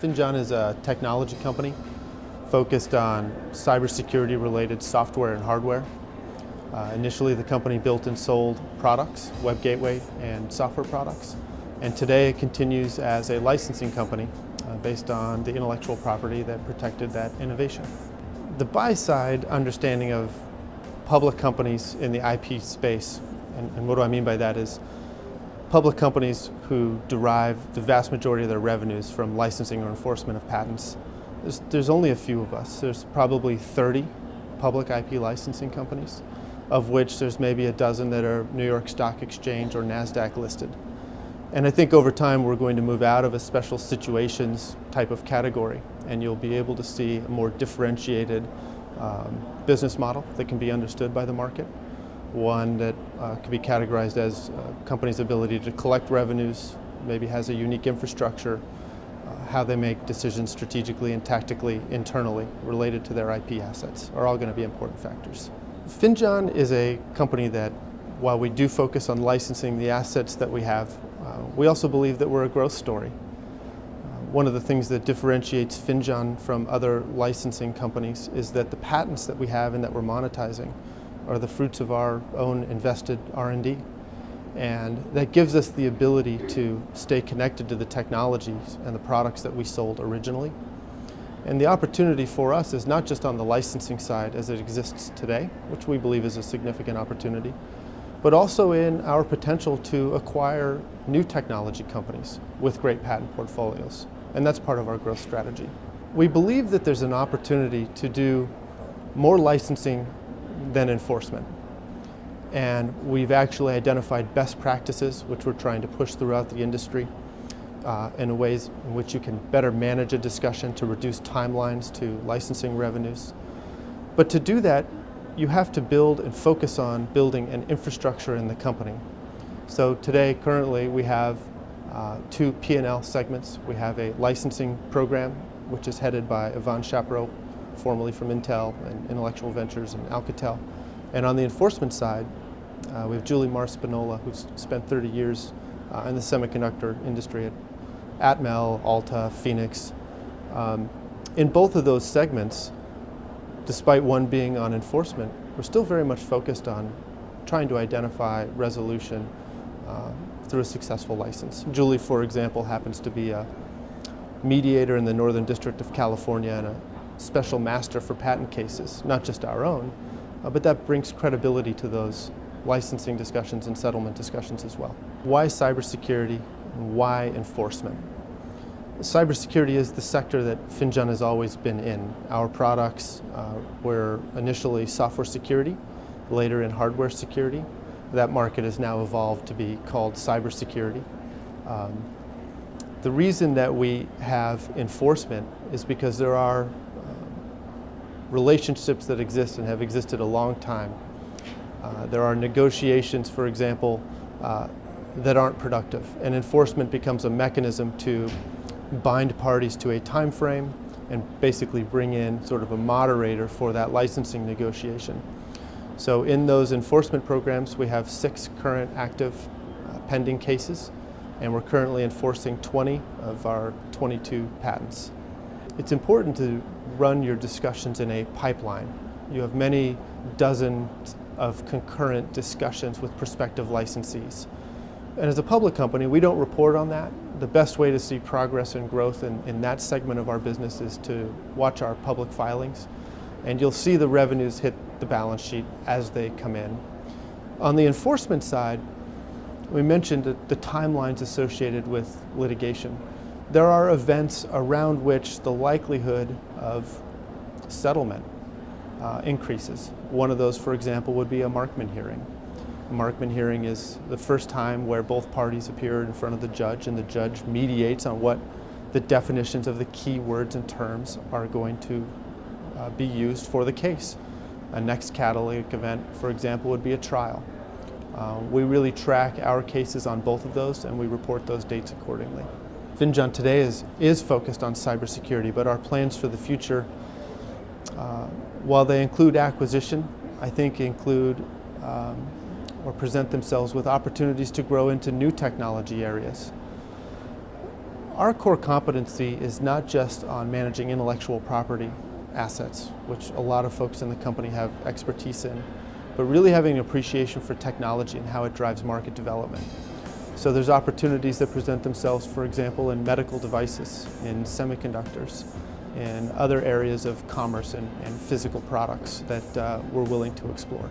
Finjan is a technology company focused on cybersecurity related software and hardware. Initially the company built and sold products, web gateway and software products, and today it continues as a licensing company based on the intellectual property that protected that innovation. The buy-side understanding of public companies in the IP space, and what do I mean by that is public companies who derive the vast majority of their revenues from licensing or enforcement of patents. There's only a few of us. There's probably 30 public IP licensing companies, of which there's maybe a dozen that are New York Stock Exchange or NASDAQ listed. And I think over time we're going to move out of a special situations type of category, and you'll be able to see a more differentiated business model that can be understood by the market. One that can be categorized as a company's ability to collect revenues, maybe has a unique infrastructure, how they make decisions strategically and tactically internally related to their IP assets are all going to be important factors. Finjan is a company that, while we do focus on licensing the assets that we have, we also believe that we're a growth story. One of the things that differentiates Finjan from other licensing companies is that the patents that we have and that we're monetizing are the fruits of our own invested R&D. And that gives us the ability to stay connected to the technologies and the products that we sold originally. And the opportunity for us is not just on the licensing side as it exists today, which we believe is a significant opportunity, but also in our potential to acquire new technology companies with great patent portfolios. And that's part of our growth strategy. We believe that there's an opportunity to do more licensing than enforcement. And we've actually identified best practices which we're trying to push throughout the industry in ways in which you can better manage a discussion to reduce timelines to licensing revenues. But to do that, you have to build and focus on building an infrastructure in the company. So today, currently, we have two P&L segments. We have a licensing program, which is headed by Yvonne Chaparro, formerly from Intel and Intellectual Ventures and Alcatel. And on the enforcement side, we have Julie Mar-Spinola, who's spent 30 years in the semiconductor industry at Atmel, Alta, Phoenix. In both of those segments, despite one being on enforcement, we're still very much focused on trying to identify resolution through a successful license. Julie, for example, happens to be a mediator in the Northern District of California and a special master for patent cases, not just our own, but that brings credibility to those licensing discussions and settlement discussions as well. Why cybersecurity and why enforcement? Cybersecurity is the sector that Finjan has always been in. Our products were initially software security, later in hardware security. That market has now evolved to be called cybersecurity. The reason that we have enforcement is because there are relationships that exist and have existed a long time. There are negotiations, for example, that aren't productive, and enforcement becomes a mechanism to bind parties to a time frame and basically bring in sort of a moderator for that licensing negotiation. So in those enforcement programs, we have 6 current active pending cases, and we're currently enforcing 20 of our 22 patents. It's important to run your discussions in a pipeline. You have many dozens of concurrent discussions with prospective licensees. And as a public company, we don't report on that. The best way to see progress and growth in that segment of our business is to watch our public filings, and you'll see the revenues hit the balance sheet as they come in. On the enforcement side, we mentioned the timelines associated with litigation. There are events around which the likelihood of settlement increases. One of those, for example, would be a Markman hearing. A Markman hearing is the first time where both parties appear in front of the judge, and the judge mediates on what the definitions of the key words and terms are going to be used for the case. A next catalytic event, for example, would be a trial. We really track our cases on both of those, and we report those dates accordingly. Finjan today is focused on cybersecurity, but our plans for the future, while they include acquisition, I think include or present themselves with opportunities to grow into new technology areas. Our core competency is not just on managing intellectual property assets, which a lot of folks in the company have expertise in, but really having an appreciation for technology and how it drives market development. So there's opportunities that present themselves, for example, in medical devices, in semiconductors, and other areas of commerce and physical products that we're willing to explore.